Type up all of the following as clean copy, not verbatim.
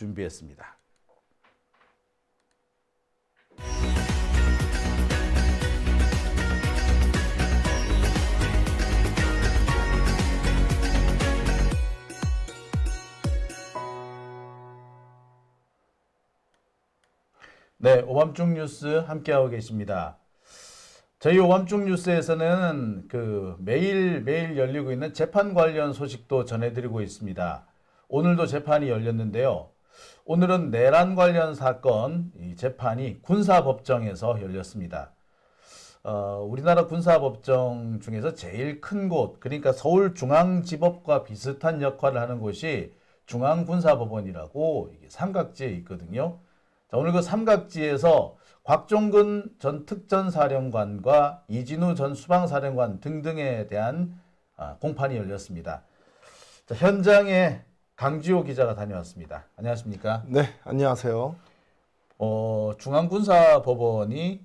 준비했습니다. 네, 오밤중 뉴스 함께하고 계십니다. 저희 오밤중 뉴스에서는 매일 열리고 있는 재판 관련 소식도 전해드리고 있습니다. 오늘도 재판이 열렸는데요. 오늘은 내란 관련 사건 이 재판이 군사법정에서 열렸습니다. 우리나라 군사법정 중에서 제일 큰 곳, 그러니까 서울중앙지법과 비슷한 역할을 하는 곳이 중앙군사법원이라고 이게 삼각지에 있거든요. 자, 오늘 그 삼각지에서 곽종근 전 특전사령관과 이진우 전 수방사령관 등등에 대한 공판이 열렸습니다. 자, 현장에 강지호 기자가 다녀왔습니다. 안녕하십니까? 네, 안녕하세요. 중앙군사법원이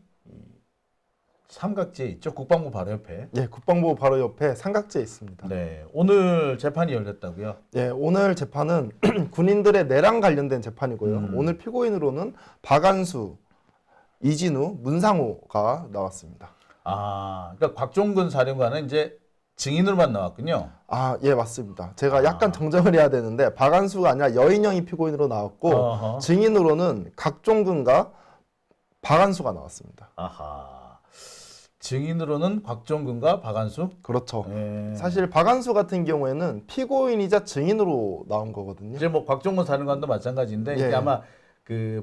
삼각지에 있죠? 국방부 바로 옆에. 네, 국방부 바로 옆에 삼각지에 있습니다. 네, 오늘 재판이 열렸다고요? 네, 오늘 재판은 군인들의 내란 관련된 재판이고요. 오늘 피고인으로는 박안수, 이진우, 문상호가 나왔습니다. 그러니까 곽종근 사령관은 이제 증인으로만 나왔군요. 예, 맞습니다. 제가 약간 정정을 해야 되는데 박안수가 아니라 여인영이 피고인으로 나왔고 증인으로는 곽종근과 박안수가 나왔습니다. 증인으로는 곽종근과 박안수? 그렇죠. 사실 박안수 같은 경우에는 피고인이자 증인으로 나온 거거든요. 이제 뭐 곽종근 사령관도 마찬가지인데 이게 아마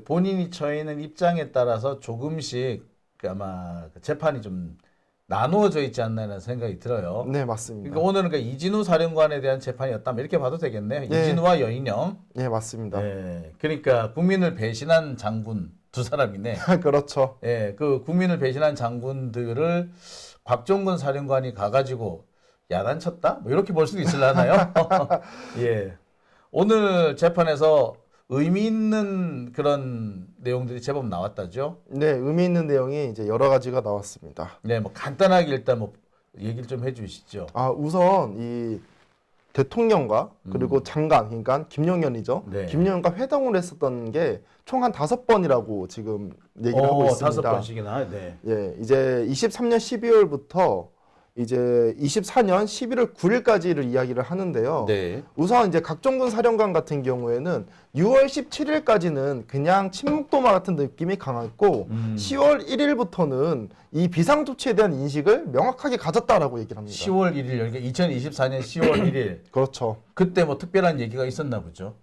본인이 처해 있는 입장에 따라서 조금씩 아마 재판이 좀 나누어져 있지 않나라는 생각이 들어요. 네, 맞습니다. 그러니까 오늘은 이진우 사령관에 대한 재판이었다. 이렇게 봐도 되겠네요. 이진우와 여인영. 네, 맞습니다. 그러니까 국민을 배신한 장군 두 사람이네. 그렇죠. 그 국민을 배신한 장군들을 곽종근 사령관이 가가지고 야단쳤다? 뭐 이렇게 볼 수도 있으려나요? 예. 오늘 재판에서 의미 있는 그런 내용들이 제법 나왔다죠? 네, 의미 있는 내용이 이제 여러 가지가 나왔습니다. 네, 뭐 간단하게 일단 뭐 얘기를 좀 해주시죠. 우선 이 대통령과 그리고 장관, 그러니까 김용현이죠. 네. 김용현과 회동을 했었던 게 총 한 5번이라고 지금 얘기를 하고 있습니다. 5번씩이나. 네. 예, 이제 23년 12월부터 이제 24년 11월 9일까지를 이야기를 하는데요. 네. 우선 이제 곽종근 사령관 같은 경우에는 6월 17일까지는 그냥 침묵도마 같은 느낌이 강했고 10월 1일부터는 이 비상조치에 대한 인식을 명확하게 가졌다라고 얘기를 합니다. 10월 1일, 그러니까 2024년 10월 1일. 그렇죠. 그때 뭐 특별한 얘기가 있었나 보죠.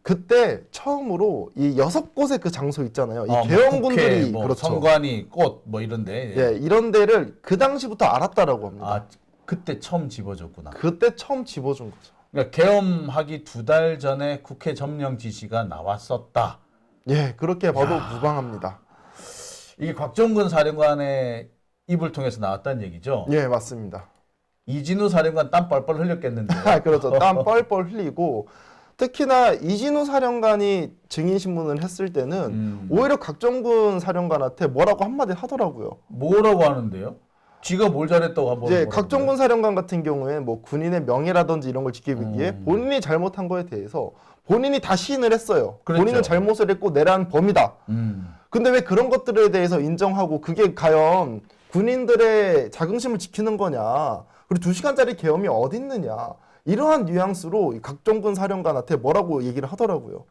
그때 처음으로 이 6곳의 그 장소 있잖아요. 이 뭐 계엄군들이 국회, 뭐 그렇죠. 선관위, 꽃 뭐 이런데. 예, 이런 데를 그 당시부터 알았다라고 합니다. 그때 처음 집어줬구나. 그때 처음 집어준 거죠. 그러니까 계엄하기 2달 전에 국회 점령 지시가 나왔었다. 예, 그렇게 봐도 무방합니다. 이게 곽종근 사령관의 입을 통해서 나왔다는 얘기죠. 예, 맞습니다. 이진우 사령관 땀 뻘뻘 흘렸겠는데. 그렇죠. 땀 뻘뻘 흘리고 특히나 이진우 사령관이 증인 신문을 했을 때는 오히려 곽종근 사령관한테 뭐라고 한마디 하더라고요. 뭐라고 하는데요? 쥐가 뭘 잘했다고 한번. 이제 곽종근 사령관 같은 경우에 뭐 군인의 명예라든지 이런 걸 지키기 위해 본인이 잘못한 거에 대해서 본인이 다 시인을 했어요. 그렇죠. 본인은 잘못을 했고 내란 범이다. 근데 왜 그런 것들에 대해서 인정하고 그게 과연 군인들의 자긍심을 지키는 거냐. 그리고 2시간짜리 계엄이 어디 있느냐. 이러한 뉘앙스로 곽종근 사령관한테 뭐라고 얘기를 하더라고요.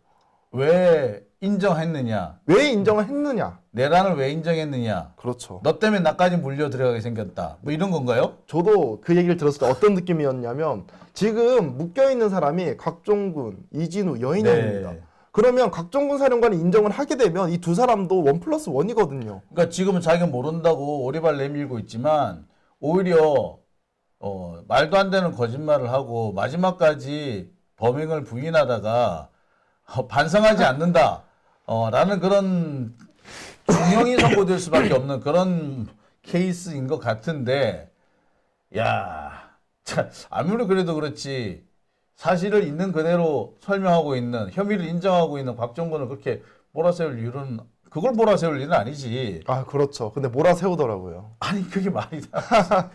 왜 인정했느냐? 왜 인정을 했느냐? 내란을 왜 인정했느냐? 그렇죠. 너 때문에 나까지 물려 들어가게 생겼다. 뭐 이런 건가요? 저도 그 얘기를 들었을 때 어떤 느낌이었냐면 지금 묶여있는 사람이 곽종근, 이진우, 여인영입니다. 네. 그러면 곽종근 사령관이 인정을 하게 되면 이 두 사람도 1+1이거든요. 그러니까 지금은 자기가 모른다고 오리발 내밀고 있지만 오히려 말도 안 되는 거짓말을 하고 마지막까지 범행을 부인하다가 반성하지 않는다 라는 그런 중형이 선고될 수밖에 없는 그런 케이스인 것 같은데, 참, 아무리 그래도 그렇지 사실을 있는 그대로 설명하고 있는, 혐의를 인정하고 있는 곽종근을 그렇게 몰아세울 이유는, 그걸 몰아세울 일은 아니지. 그렇죠. 근데 몰아세우더라고요. 아니 그게 말이 다.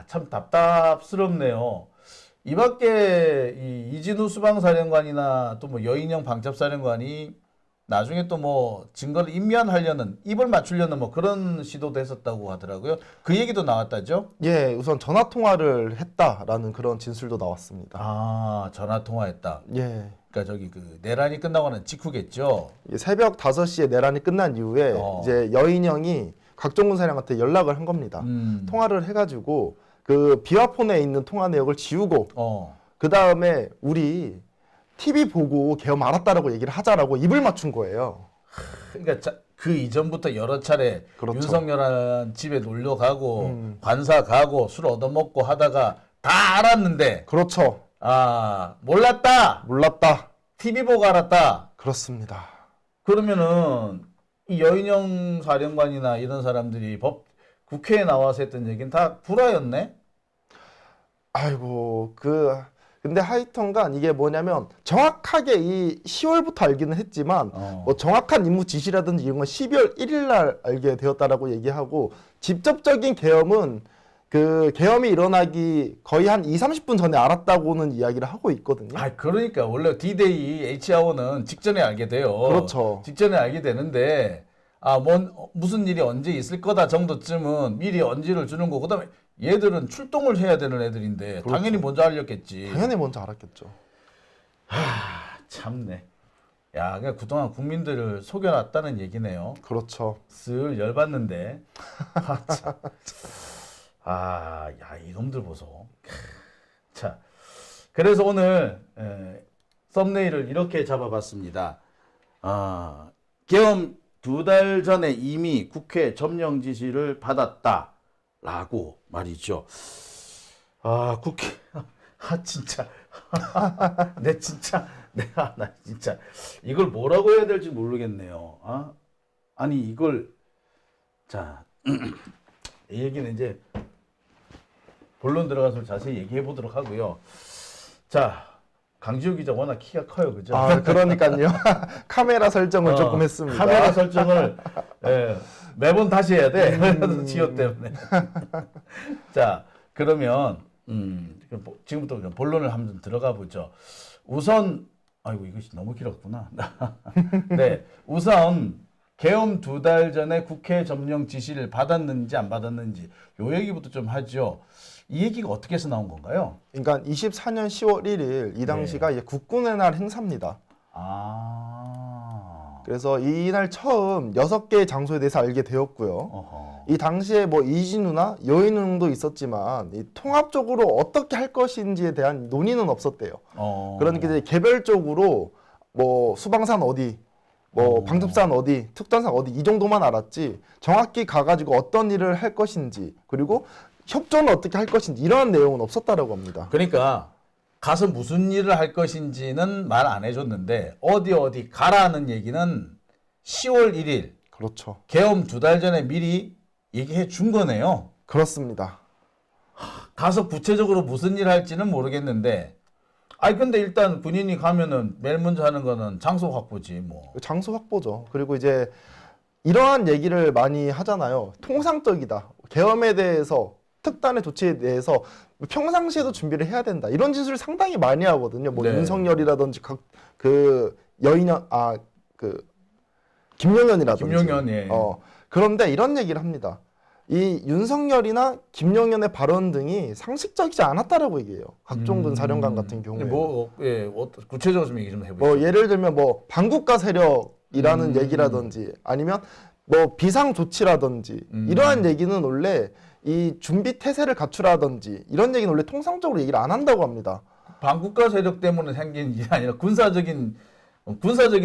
참 답답스럽네요. 이 밖에 이진우 수방사령관이나 또 뭐 여인영 방첩사령관이 나중에 또 뭐 증거를 인멸하려는 입을 맞추려는 뭐 그런 시도도 했었다고 하더라고요. 그 얘기도 나왔다죠? 예, 우선 전화 통화를 했다라는 그런 진술도 나왔습니다. 아, 전화 통화했다. 예. 그러니까 저기 그 내란이 끝나고는 직후겠죠. 새벽 5시에 내란이 끝난 이후에 이제 여인영이 각종군 사령한테 연락을 한 겁니다. 통화를 해가지고 그 비화폰에 있는 통화 내역을 지우고 그 다음에 우리 TV 보고 계엄 알았다라고 얘기를 하자라고 입을 맞춘 거예요. 그러니까 그 이전부터 여러 차례 그렇죠. 윤석열한 집에 놀러 가고 관사 가고 술 얻어먹고 하다가 다 알았는데 그렇죠. 아 몰랐다. 몰랐다. TV 보고 알았다. 그렇습니다. 그러면은 이 여인영 사령관이나 이런 사람들이 국회에 나와서 했던 얘기는 다 불화였네? 아이고 근데 하여튼간 이게 뭐냐면 정확하게 이 10월부터 알기는 했지만 뭐 정확한 임무 지시라든지 이런 건 12월 1일 날 알게 되었다라고 얘기하고 직접적인 계엄은 그 계엄이 일어나기 거의 한 2-30분 전에 알았다고는 이야기를 하고 있거든요. 아, 그러니까 원래 D-Day H아워는 직전에 알게 돼요. 그렇죠. 직전에 알게 되는데 무슨 일이 언제 있을 거다 정도쯤은 미리 언지를 주는 거고 그다음에 얘들은 출동을 해야 되는 애들인데 그렇죠. 당연히 먼저 알렸겠지. 당연히 먼저 알았겠죠. 참네. 야, 그냥 그동안 국민들을 속여놨다는 얘기네요. 그렇죠. 슬 열받는데. 참. 야, 이놈들 보소. 자, 그래서 오늘 썸네일을 이렇게 잡아봤습니다. 계엄 2달 전에 이미 국회 점령 지시를 받았다라고 말이죠. 국회, 진짜. 나 진짜 이걸 뭐라고 해야 될지 모르겠네요. 아니 이걸 자, 이 얘기는 이제 본론 들어가서 자세히 얘기해 보도록 하고요. 자, 강지우 기자 워낙 키가 커요, 그죠? 그러니까요. 카메라 설정을 조금 했습니다. 카메라 설정을 매번 다시 해야 돼. 지효 때문에. 자, 그러면 지금부터 그냥 본론을 한번 들어가 보죠. 우선 아이고 이것이 너무 길었구나. 네, 우선 계엄 2달 전에 국회 점령 지시를 받았는지 안 받았는지 요 얘기부터 좀 하죠. 이 얘기가 어떻게 해서 나온 건가요? 그러니까 24년 10월 1일 이 당시가 이제 국군의 날 행사입니다. 그래서 이날 처음 6개의 장소에 대해서 알게 되었고요. 이 당시에 뭐 이진우나 여인웅도 있었지만 이 통합적으로 어떻게 할 것인지에 대한 논의는 없었대요. 그러니까 이제 개별적으로 뭐 수방산 어디, 뭐 방첩산 어디, 특전산 어디 이 정도만 알았지 정확히 가가지고 어떤 일을 할 것인지 그리고 협조는 어떻게 할 것인지 이러한 내용은 없었다라고 합니다. 그러니까 가서 무슨 일을 할 것인지는 말 안 해줬는데 어디 가라는 얘기는 10월 1일 그렇죠. 계엄 2달 전에 미리 얘기해 준 거네요. 그렇습니다. 가서 구체적으로 무슨 일 할지는 모르겠는데 근데 일단 군인이 가면은 맨 먼저 하는 거는 장소 확보지 뭐. 장소 확보죠. 그리고 이제 이러한 얘기를 많이 하잖아요. 통상적이다. 계엄에 대해서 특단의 조치에 대해서 평상시에도 준비를 해야 된다. 이런 진술을 상당히 많이 하거든요. 뭐 윤석열이라든지 김용현이라든지. 김용현, 예. 그런데 이런 얘기를 합니다. 이 윤석열이나 김용현의 발언 등이 상식적이지 않았다라고 얘기해요. 각종군 사령관 같은 경우에. 구체적으로 좀 얘기 좀 해보시죠. 뭐 예를 들면 뭐 반국가 세력이라는 얘기라든지 아니면 뭐 비상 조치라든지 이러한 얘기는 원래 이 준비 태세를 갖추라든지 이런 얘기는 원래 통상적으로 얘기를 안 한다고 합니다. 반국가 세력 때문에 생긴 일이 아니라 군사적인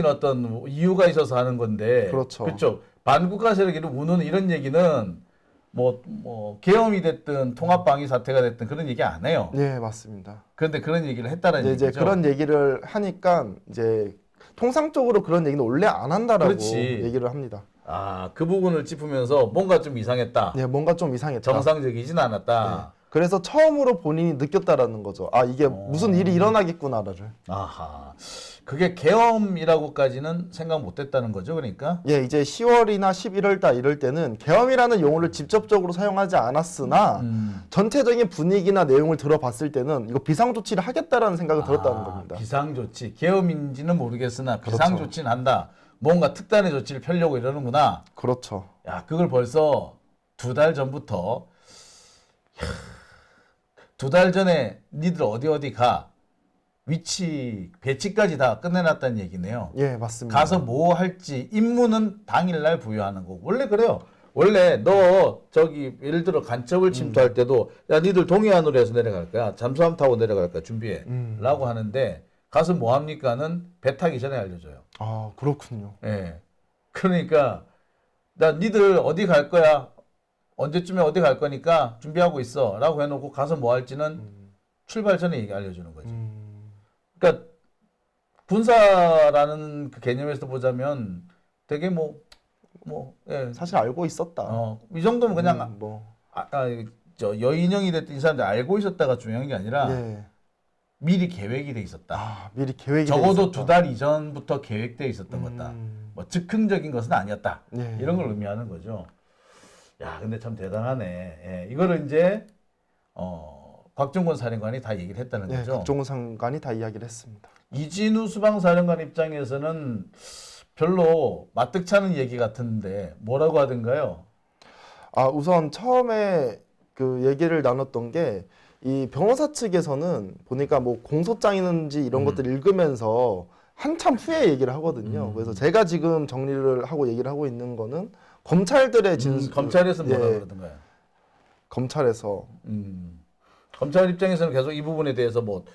어떤 이유가 있어서 하는 건데. 그렇죠. 그렇죠. 반국가 세력이 우는 이런 얘기는 뭐 계엄이 됐든 통합방위 사태가 됐든 그런 얘기 안 해요. 네, 맞습니다. 그런데 그런 얘기를 했다는 얘기죠. 이제 그런 얘기를 하니까 이제 통상적으로 그런 얘기는 원래 안 한다라고 그렇지. 얘기를 합니다. 그 부분을 짚으면서 뭔가 좀 이상했다. 네, 뭔가 좀 이상했다. 정상적이진 않았다. 네. 그래서 처음으로 본인이 느꼈다라는 거죠. 아, 이게 무슨 일이 일어나겠구나를. 아하. 그게 계엄이라고까지는 생각 못했다는 거죠, 그러니까? 예, 이제 10월이나 11월 달 이럴 때는 계엄이라는 용어를 직접적으로 사용하지 않았으나 전체적인 분위기나 내용을 들어봤을 때는 이거 비상조치를 하겠다라는 생각이 들었다는 겁니다. 비상조치. 계엄인지는 모르겠으나 그렇죠. 비상조치는 한다. 뭔가 특단의 조치를 펴려고 이러는구나. 그렇죠. 야, 그걸 벌써 2달 전부터 2달 전에 니들 어디 가 위치 배치까지 다 끝내놨다는 얘기네요. 예, 맞습니다. 가서 뭐 할지 임무는 당일날 부여하는 거고. 원래 그래요. 원래 너 저기 예를 들어 간첩을 침투할 때도 야 니들 동해안으로 해서 내려갈 거야. 잠수함 타고 내려갈 거야. 준비해. 라고 하는데 가서 뭐 합니까는 배 타기 전에 알려줘요. 아, 그렇군요. 예. 그러니까 나 니들 어디 갈 거야. 언제쯤에 어디 갈 거니까 준비하고 있어. 라고 해놓고 가서 뭐 할지는 출발 전에 얘기 알려주는 거죠. 그러니까 군사라는 그 개념에서 보자면 되게 예. 사실 알고 있었다. 이 정도면 그냥 뭐. 저 여인형이 됐든 이 사람들 알고 있었다가 중요한 게 아니라 예. 미리 계획이 돼 있었다. 아, 미리 계획이 적어도 돼 있었다. 2달 이전부터 계획돼 있었던 거다. 뭐 즉흥적인 것은 아니었다. 예. 이런 걸 의미하는 거죠. 야, 근데 참 대단하네. 예, 이거를 이제 곽종건 사령관이 다 얘기를 했다는 예, 거죠. 박종훈 상관이 다 이야기를 했습니다. 이진우 수방사령관 입장에서는 별로 마뜩찮은 얘기 같은데 뭐라고 하던가요? 아, 우선 처음에 그 얘기를 나눴던 게 이 변호사 측에서는 보니까 뭐 공소장이든지 이런 것들 읽으면서 한참 후에 얘기를 하거든요. 그래서 제가 지금 정리를 하고 얘기를 하고 있는 거는 검찰들의 진술, 검찰에서 뭐라고 예, 그러던가요? 검찰에서 검찰 입장에서는 계속 이 부분에 대해서 뭐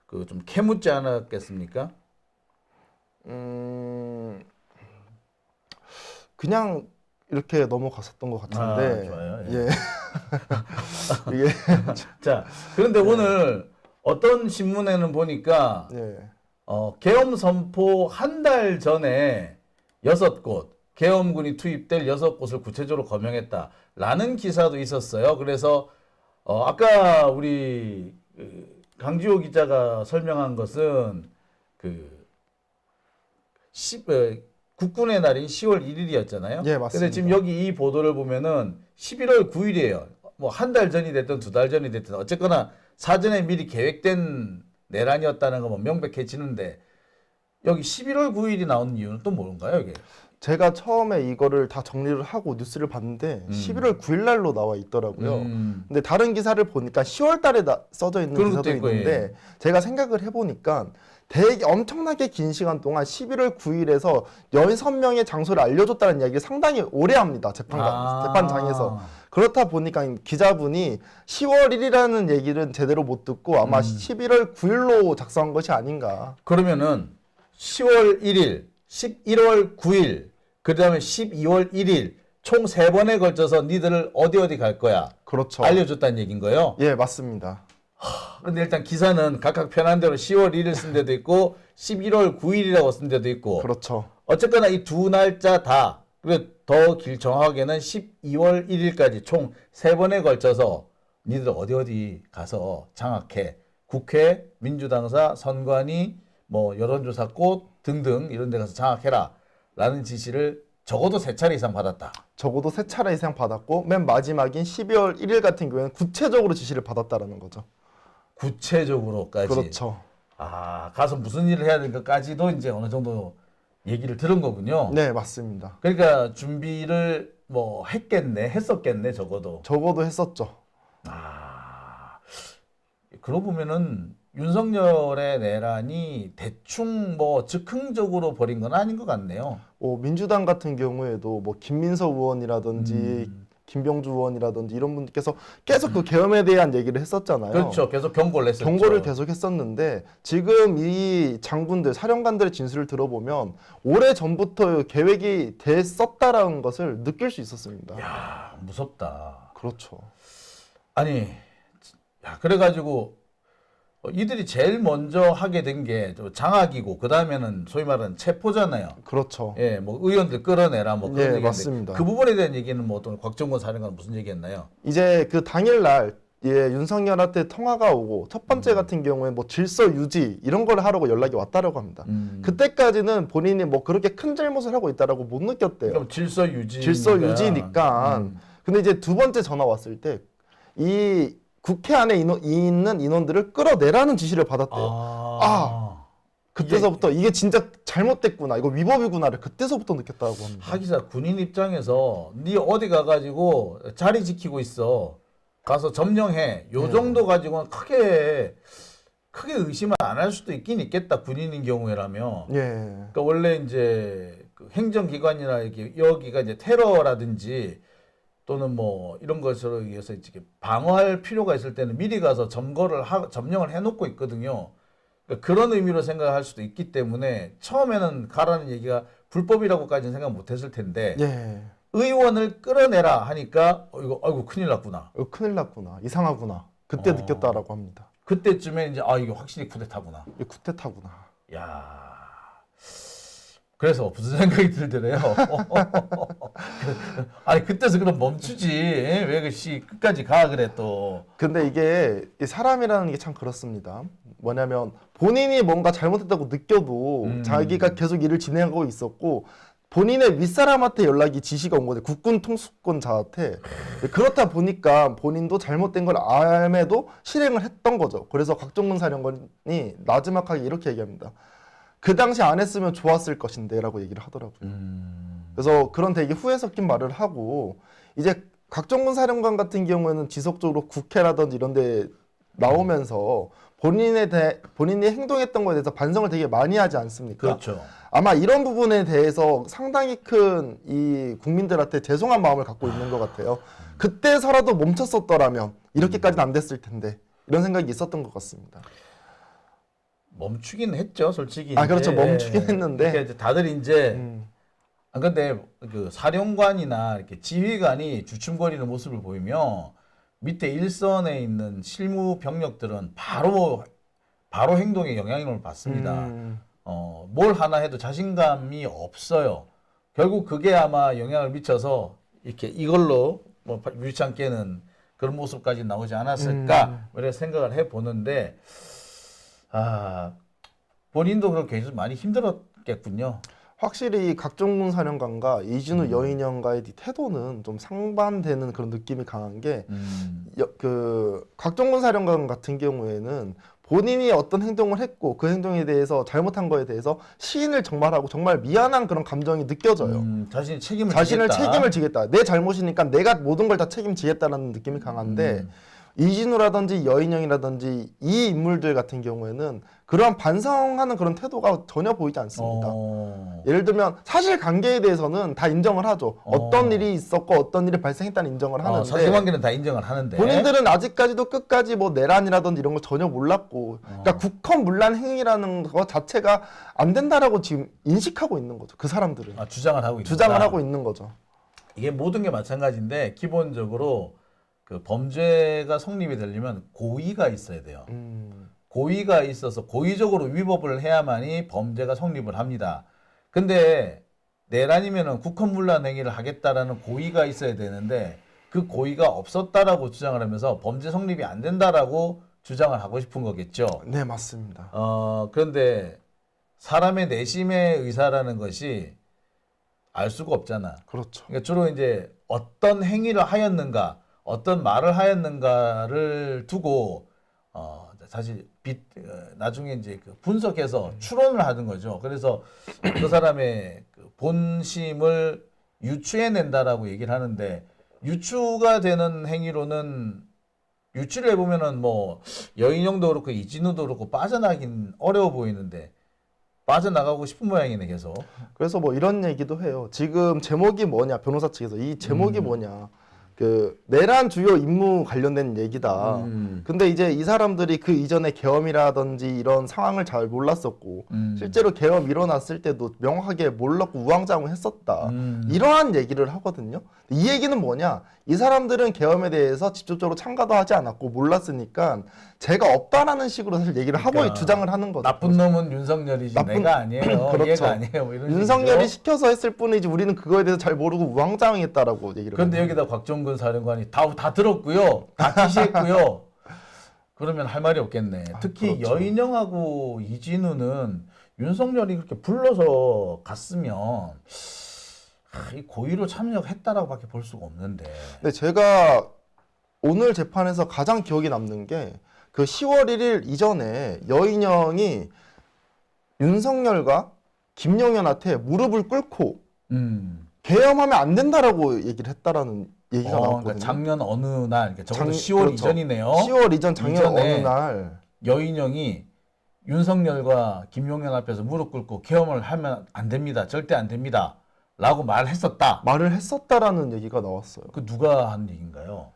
그 좀 캐묻지 않았겠습니까? 그냥 이렇게 넘어갔었던 것 같은데. 좋아요. 예. 예. 이게 자, 그런데 오늘 어떤 신문에는 보니까 예. 계엄 선포 한 달 전에 6곳 계엄군이 투입될 6곳을 구체적으로 거명했다라는 기사도 있었어요. 그래서 아까 우리 강지호 기자가 설명한 것은 국군의 날인 10월 1일이었잖아요. 예, 맞습니다. 근데 지금 여기 이 보도를 보면은 11월 9일이에요. 뭐 한 달 전이 됐든 2달 전이 됐든 어쨌거나 사전에 미리 계획된 내란이었다는 거 뭐 명백해지는데 여기 11월 9일이 나온 이유는 또 뭔가요, 이게? 제가 처음에 이거를 다 정리를 하고 뉴스를 봤는데 11월 9일 날로 나와 있더라고요. 근데 다른 기사를 보니까 10월 달에 써져 있는 그런 기사도 것도 있고, 있는데 제가 생각을 해보니까 되게 엄청나게 긴 시간 동안 11월 9일에서 6명의 장소를 알려줬다는 이야기를 상당히 오래 합니다. 재판장에서. 그렇다 보니까 기자분이 10월 1일이라는 얘기는 제대로 못 듣고 아마 11월 9일로 작성한 것이 아닌가. 그러면은 10월 1일, 11월 9일, 그 다음에 12월 1일 총 3번에 걸쳐서 니들을 어디 갈 거야. 그렇죠. 알려줬다는 얘기인 거예요. 예, 맞습니다. 그런데 일단 기사는 각각 편한 대로 10월 1일 쓴 데도 있고 11월 9일이라고 쓴 데도 있고 그렇죠. 어쨌거나 이 두 날짜 다 그리고 더 정확하게는 12월 1일까지 총 3번에 걸쳐서 니들 어디 가서 장악해. 국회, 민주당사, 선관위, 뭐 여론조사꽃 등등 이런 데 가서 장악해라 라는 지시를 적어도 3차례 이상 받았다. 적어도 3차례 이상 받았고 맨 마지막인 12월 1일 같은 경우에는 구체적으로 지시를 받았다라는 거죠. 구체적으로까지. 그렇죠. 가서 무슨 일을 해야 될까까지도 이제 어느 정도 얘기를 들은 거군요. 네, 맞습니다. 그러니까 준비를 뭐 했었겠네 적어도. 적어도 했었죠. 그러고 보면은 윤석열의 내란이 대충 뭐 즉흥적으로 벌인 건 아닌 것 같네요. 민주당 같은 경우에도 뭐 김민석 의원이라든지 김병주 의원이라든지 이런 분들께서 계속 그 계엄에 대한 얘기를 했었잖아요. 그렇죠. 계속 경고를 했었죠. 경고를 계속 했었는데 지금 이 장군들, 사령관들의 진술을 들어보면 오래 전부터 계획이 됐었다라는 것을 느낄 수 있었습니다. 야, 무섭다. 그렇죠. 아니, 야, 그래가지고 이들이 제일 먼저 하게 된 게 장악이고 그 다음에는 소위 말하는 체포잖아요. 그렇죠. 예, 뭐 의원들 끌어내라 뭐 그런 예, 얘기인데 맞습니다. 그 부분에 대한 얘기는 뭐 어떤 곽정건 사령관 무슨 얘기했나요? 이제 그 당일날 예, 윤석열한테 통화가 오고 첫 번째 같은 경우에 뭐 질서 유지 이런 걸 하라고 연락이 왔다라고 합니다. 그때까지는 본인이 뭐 그렇게 큰 잘못을 하고 있다라고 못 느꼈대요. 그럼 질서 유지. 질서 유지니까. 근데 이제 두 번째 전화 왔을 때 이 국회 안에 있는 인원들을 끌어내라는 지시를 받았대요. 그때서부터 이게 진짜 잘못됐구나, 이거 위법이구나를 그때서부터 느꼈다고 합니다. 하기사 군인 입장에서 네 어디 가가지고 자리 지키고 있어. 가서 점령해. 요 정도 가지고는 크게 의심을 안 할 수도 있긴 있겠다. 군인인 경우에라면. 예. 그러니까 원래 이제 그 행정기관이나 이렇게 여기가 이제 테러라든지 또는 뭐 이런 것으로 의해서 이제 방어할 필요가 있을 때는 미리 가서 점령을 해놓고 있거든요. 그러니까 그런 의미로 생각할 수도 있기 때문에 처음에는 가라는 얘기가 불법이라고까지는 생각 못했을 텐데 예. 의원을 끌어내라 하니까 이거 아이고 큰일 났구나. 큰일 났구나, 이상하구나, 그때 느꼈다라고 합니다. 그때쯤에 이제 이게 확실히 쿠데타구나. 이게 쿠데타구나. 야. 그래서 무슨 생각이 들더래요. 아니 그때서 그럼 멈추지. 왜 그 끝까지 가 그래 또. 근데 이게 이 사람이라는 게 참 그렇습니다. 뭐냐면 본인이 뭔가 잘못했다고 느껴도 자기가 계속 일을 진행하고 있었고 본인의 윗사람한테 연락이 지시가 온 거죠. 국군 통수권자한테. 그렇다 보니까 본인도 잘못된 걸 알매도 실행을 했던 거죠. 그래서 곽종근 사령관이 나지막하게 이렇게 얘기합니다. 그 당시 안 했으면 좋았을 것인데 라고 얘기를 하더라고요. 그래서 그런 되게 후회 섞인 말을 하고 이제 곽종근 사령관 같은 경우에는 지속적으로 국회라든지 이런 데 나오면서 본인이 행동했던 거에 대해서 반성을 되게 많이 하지 않습니까? 그렇죠. 아마 이런 부분에 대해서 상당히 큰 이 국민들한테 죄송한 마음을 갖고 있는 것 같아요. 그때서라도 멈췄었더라면 이렇게까지는 안 됐을 텐데 이런 생각이 있었던 것 같습니다. 멈추긴 했죠, 솔직히. 그렇죠. 멈추긴 했는데. 그러니까 이제 다들 이제 근데 그 사령관이나 이렇게 지휘관이 주춤거리는 모습을 보이면 밑에 일선에 있는 실무 병력들은 바로 행동에 영향을 받습니다. 뭘 하나 해도 자신감이 없어요. 결국 그게 아마 영향을 미쳐서 이렇게 이걸로 뭐 유치한 깨는 그런 모습까지 나오지 않았을까 이렇게 생각을 해 보는데. 본인도 그렇게 많이 힘들었겠군요. 확실히 곽종근 사령관과 이진우 여인영과의 태도는 좀 상반되는 그런 느낌이 강한 게 그 곽종근 사령관 같은 경우에는 본인이 어떤 행동을 했고 그 행동에 대해서 잘못한 거에 대해서 시인을 정말 하고 정말 미안한 그런 감정이 느껴져요. 자신을 책임을 지겠다. 내 잘못이니까 내가 모든 걸 다 책임지겠다라는 느낌이 강한데 이진우라든지 여인영이라든지 이 인물들 같은 경우에는 그러한 반성하는 그런 태도가 전혀 보이지 않습니다. 예를 들면 사실관계에 대해서는 다 인정을 하죠. 어떤 일이 있었고 어떤 일이 발생했다는 인정을 하는데 사실관계는 다 인정을 하는데 본인들은 아직까지도 끝까지 뭐 내란이라든지 이런 걸 전혀 몰랐고 그러니까 국헌문란 행위라는 것 자체가 안 된다라고 지금 인식하고 있는 거죠. 그 사람들은 주장을 하고 주장을 하고 있는 거죠. 이게 모든 게 마찬가지인데 기본적으로 그 범죄가 성립이 되려면 고의가 있어야 돼요. 고의가 있어서 고의적으로 위법을 해야만이 범죄가 성립을 합니다. 근데 내란이면은 국헌문란 행위를 하겠다라는 고의가 있어야 되는데 그 고의가 없었다라고 주장을 하면서 범죄 성립이 안 된다라고 주장을 하고 싶은 거겠죠. 네, 맞습니다. 그런데 사람의 내심의 의사라는 것이 알 수가 없잖아. 그렇죠. 그러니까 주로 이제 어떤 행위를 하였는가, 어떤 말을 하였는가를 두고 사실 나중에 이제 그 분석해서 추론을 하는 거죠. 그래서 그 사람의 그 본심을 유추해낸다라고 얘기를 하는데 유추가 되는 행위로는 유추를 해보면은 뭐 여인영도 그렇고 이진우도 그렇고 빠져나긴 어려워 보이는데 빠져나가고 싶은 모양이네 계속. 그래서 뭐 이런 얘기도 해요. 지금 제목이 뭐냐, 변호사 측에서 이 제목이 뭐냐. 그 내란 주요 임무 관련된 얘기다. 근데 이제 이 사람들이 그 이전에 계엄이라든지 이런 상황을 잘 몰랐었고 실제로 계엄 일어났을 때도 명확하게 몰랐고 우왕좌왕했었다. 이러한 얘기를 하거든요. 이 얘기는 뭐냐? 이 사람들은 계엄에 대해서 직접적으로 참가도 하지 않았고 몰랐으니까 죄가 없다라는 식으로 사실 얘기를 하고 그러니까 주장을 하는 거죠. 나쁜 놈은 윤석열이지 내가 아니에요. 그렇죠. 얘가 아니에요. 뭐 이런 윤석열이 식이죠. 시켜서 했을 뿐이지 우리는 그거에 대해서 잘 모르고 우왕좌왕했다라고 얘기를. 그런데 여기다 곽종근 사령관이 다 들었고요. 다 지시했고요. 그러면 할 말이 없겠네. 특히 그렇죠. 여인영하고 이진우는 윤석열이 그렇게 불러서 갔으면 이 고의로 참여했다라고밖에 볼 수가 없는데. 근데 제가 오늘 재판에서 가장 기억에 남는 게 그 10월 1일 이전에 여인영이 윤석열과 김용현한테 무릎을 꿇고 계엄하면 안 된다라고 얘기를 했다라는 얘기가 나왔거든요. 그러니까 작년 어느 날, 그러니까 적어도 10월 그렇죠. 이전이네요. 10월 이전 작년 어느 이전에 날 여인영이 윤석열과 김용현 앞에서 무릎 꿇고 계엄을 하면 안 됩니다. 절대 안 됩니다. 라고 말했었다. 말을 했었다라는 얘기가 나왔어요. 그 누가 한 얘기인가요?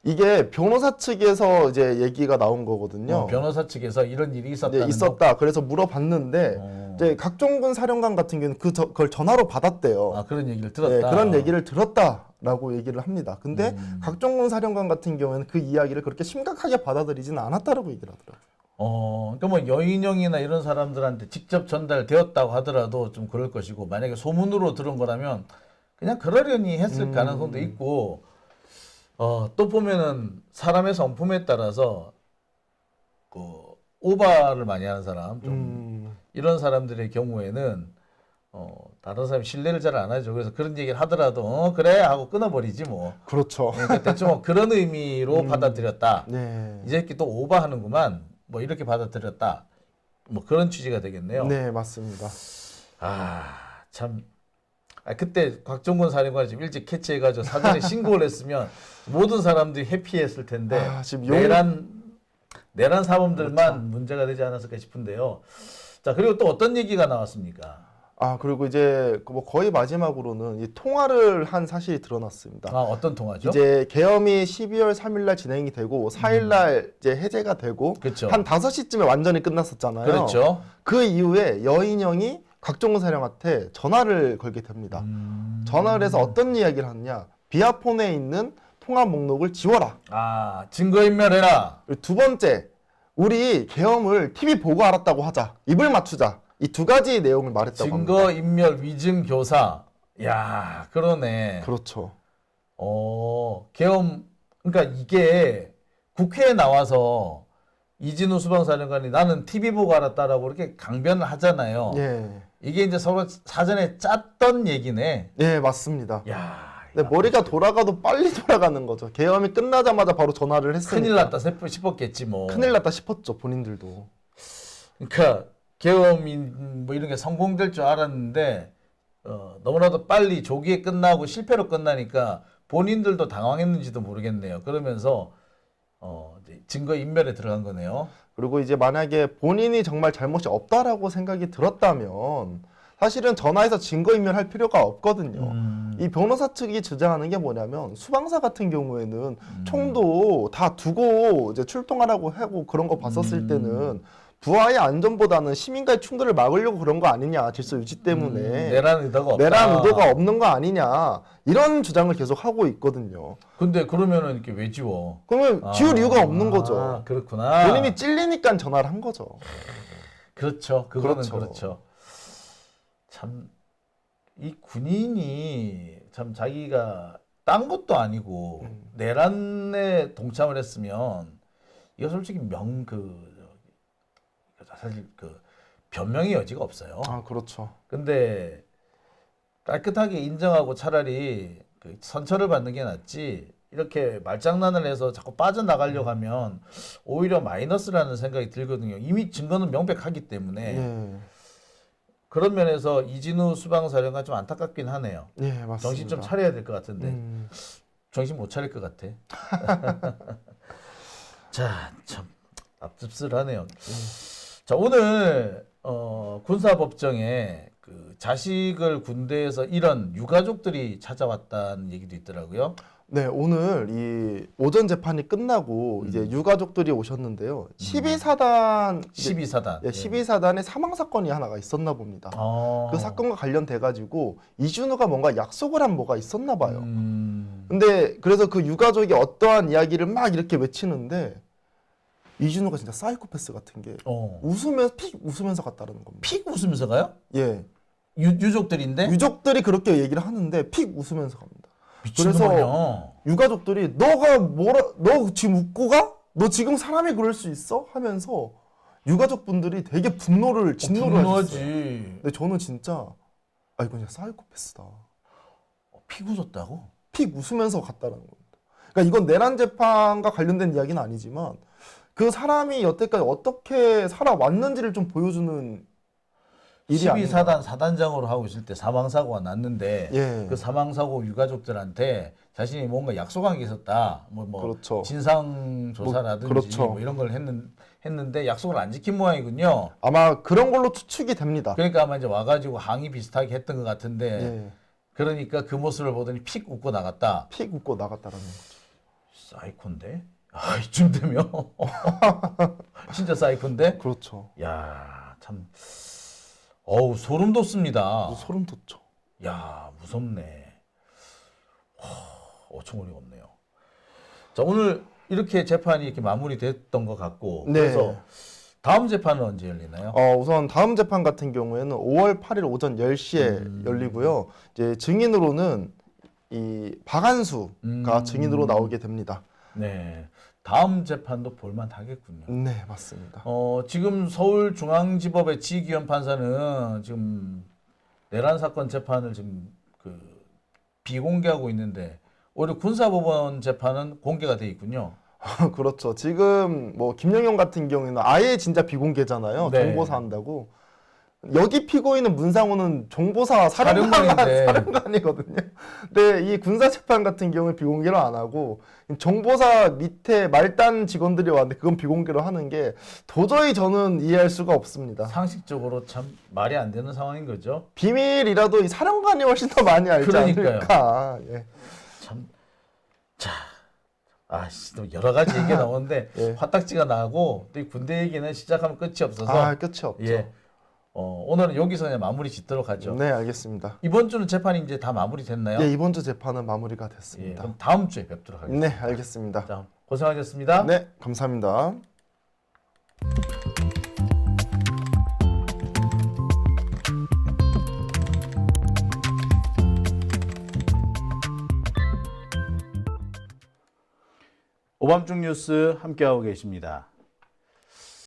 이게 변호사 측에서 이제 얘기가 나온 거거든요. 변호사 측에서 이런 일이 있었다는 이제 있었다. 그래서 물어봤는데 이제 각종근 사령관 같은 경우는 그걸 전화로 받았대요. 그런 얘기를 들었다. 네, 그런 얘기를 들었다라고 얘기를 합니다. 근데 각종근 사령관 같은 경우에는 그 이야기를 그렇게 심각하게 받아들이지는 않았다라고 얘기를 하더라고요. 그러니까 뭐 여인영이나 이런 사람들한테 직접 전달되었다고 하더라도 좀 그럴 것이고, 만약에 소문으로 들은 거라면 그냥 그러려니 했을 가능성도 있고, 또 보면은 사람의 성품에 따라서 그 오바를 많이 하는 사람, 좀 이런 사람들의 경우에는 다른 사람이 신뢰를 잘 안 하죠. 그래서 그런 얘기를 하더라도 그래 하고 끊어버리지 뭐. 그렇죠. 그러니까 대충 뭐 그런 의미로 받아들였다. 네. 이 새끼 또 오바하는구만. 뭐 이렇게 받아들였다. 뭐 그런 취지가 되겠네요. 네, 맞습니다. 참. 그때 곽종근 사령관이 좀 일찍 캐치해가지고 사전에 신고를 했으면 모든 사람들이 해피했을 텐데 지금 내란 사범들만 그렇죠. 문제가 되지 않았을까 싶은데요. 자, 그리고 또 어떤 얘기가 나왔습니까? 그리고 이제 뭐 거의 마지막으로는 이 통화를 한 사실이 드러났습니다. 어떤 통화죠? 이제 계엄이 12월 3일 날 진행이 되고 4일 날 이제 해제가 되고 그렇죠. 한 5시쯤에 완전히 끝났었잖아요. 그렇죠. 그 이후에 여인영이 곽종근 사령한테 전화를 걸게 됩니다. 전화를 해서 어떤 이야기를 하느냐? 비아폰에 있는 통화 목록을 지워라. 증거인멸해라. 그리고 두 번째, 우리 계엄을 TV 보고 알았다고 하자. 입을 맞추자. 이 두 가지 내용을 말했다고 합니다. 증거인멸, 위증교사. 야, 그러네. 그렇죠. 계엄, 그러니까 이게 국회에 나와서 이진우 수방사령관이 나는 TV 보고 알았다라고 이렇게 강변을 하잖아요. 예. 이게 이제 서로 사전에 짰던 얘기네. 네, 맞습니다. 야, 근데 머리가 돌아가도 빨리 돌아가는 거죠. 계엄이 끝나자마자 바로 전화를 했으니까. 큰일 났다 싶었겠지 뭐. 큰일 났다 싶었죠, 본인들도. 그러니까 계엄이 뭐 이런 게 성공될 줄 알았는데 너무나도 빨리 조기에 끝나고 실패로 끝나니까 본인들도 당황했는지도 모르겠네요. 그러면서 이제 증거 인멸에 들어간 거네요. 그리고 이제 만약에 본인이 정말 잘못이 없다라고 생각이 들었다면 사실은 전화해서 증거인멸할 필요가 없거든요. 이 변호사 측이 주장하는 게 뭐냐면 수방사 같은 경우에는 총도 다 두고 이제 출동하라고 하고 그런 거 봤었을 때는 부하의 안전보다는 시민과의 충돌을 막으려고 그런 거 아니냐, 질서 유지 때문에 내란 의도가 없다. 내란 의도가 없는 거 아니냐, 이런 주장을 계속 하고 있거든요. 근데 그러면은 이렇게 왜 지워? 그러면 지울 이유가 없는 거죠. 그렇구나. 본인이 찔리니까 전화를 한 거죠. 그렇죠. 그거는 그렇죠. 그렇죠. 참 이 군인이 참 자기가 딴 것도 아니고 내란에 동참을 했으면 이거 솔직히 사실 변명의 여지가 없어요. 그렇죠. 근데 깔끔하게 인정하고 차라리 선처를 받는 게 낫지, 이렇게 말장난을 해서 자꾸 빠져나가려고 하면 오히려 마이너스라는 생각이 들거든요. 이미 증거는 명백하기 때문에. 예. 그런 면에서 이진우 수방사령관 좀 안타깝긴 하네요. 예, 맞습니다. 정신 좀 차려야 될 것 같은데 정신 못 차릴 것 같아. 자, 참 씁쓸하네요. 자, 오늘 군사법정에 그 자식을 군대에서 잃은 유가족들이 찾아왔다는 얘기도 있더라고요. 네, 오늘 이 오전 재판이 끝나고 이제 유가족들이 오셨는데요. 12사단 12사단. 예, 12사단의 사망 사건이 하나가 있었나 봅니다. 그 사건과 관련돼 가지고 이준호가 뭔가 약속을 한 뭐가 있었나 봐요. 근데 그래서 그 유가족이 어떠한 이야기를 막 이렇게 외치는데 이준호가 진짜 사이코패스 같은 게 어. 웃으면서 픽 웃으면서 갔다라는 겁니다. 픽 웃으면서 가요? 예. 유족들인데? 유족들이 그렇게 얘기를 하는데 픽 웃으면서 갑니다. 미친놈이야. 유가족들이 너 지금 웃고 가? 너 지금 사람이 그럴 수 있어? 하면서 유가족분들이 되게 진노를 하셨어요. 분노하지. 근데 저는 진짜 이건 그냥 사이코패스다. 픽 웃었다고? 픽 웃으면서 갔다라는 겁니다. 그러니까 이건 내란 재판과 관련된 이야기는 아니지만 그 사람이 여태까지 어떻게 살아왔는지를 좀 보여주는 일이 아닌가. 12사단 사단장으로 하고 있을 때 사망사고가 났는데 예. 그 사망사고 유가족들한테 자신이 뭔가 약속한 게 있었다. 그렇죠. 진상조사라든지 그렇죠. 뭐 이런 걸 했는데 약속을 안 지킨 모양이군요. 아마 그런 걸로 추측이 됩니다. 그러니까 아마 이제 와가지고 항의 비슷하게 했던 것 같은데 예. 그러니까 그 모습을 보더니 픽 웃고 나갔다. 픽 웃고 나갔다라는 거죠. 사이코인데? 이쯤 되면 진짜 사이코인데? 그렇죠. 야, 참 소름 돋습니다. 소름 돋죠. 야, 무섭네. 어처구니가 없네요. 자, 오늘 이렇게 재판이 이렇게 마무리됐던 것 같고 네. 그래서 다음 재판은 언제 열리나요? 우선 다음 재판 같은 경우에는 5월 8일 오전 10시에 열리고요. 이제 증인으로는 이 박한수가 증인으로 나오게 됩니다. 네. 다음 재판도 볼만 하겠군요. 네, 맞습니다. 지금 서울중앙지법의 지기현 판사는 지금 내란 사건 재판을 지금 비공개하고 있는데 오히려 군사법원 재판은 공개가 돼 있군요. 그렇죠. 지금 뭐 김영현 같은 경우에는 아예 진짜 비공개잖아요. 네. 정보사 한다고. 여기 피고인은 문상호는 정보사 사령관인데. 사령관이거든요. 근데 이 군사 재판 같은 경우는 비공개로 안 하고 정보사 밑에 말단 직원들이 왔는데 그건 비공개로 하는 게 도저히 저는 이해할 수가 없습니다. 상식적으로 참 말이 안 되는 상황인 거죠. 비밀이라도 이 사령관이 훨씬 더 많이 알지 그러니까요. 않을까. 예. 참, 자, 또 여러 가지 얘기가 나오는데 예. 화딱지가 나고 또 이 군대 얘기는 시작하면 끝이 없어서 끝이 없죠. 예, 오늘은 여기서 그냥 마무리 짓도록 하죠. 네, 알겠습니다. 이번 주는 재판이 이제 다 마무리됐나요? 예, 이번 주 재판은 마무리가 예, 됐습니다. 그럼 다음 주에 뵙도록 하겠습니다. 네, 알겠습니다. 자, 고생하셨습니다. 네, 감사합니다. 오밤중 뉴스 함께하고 계십니다.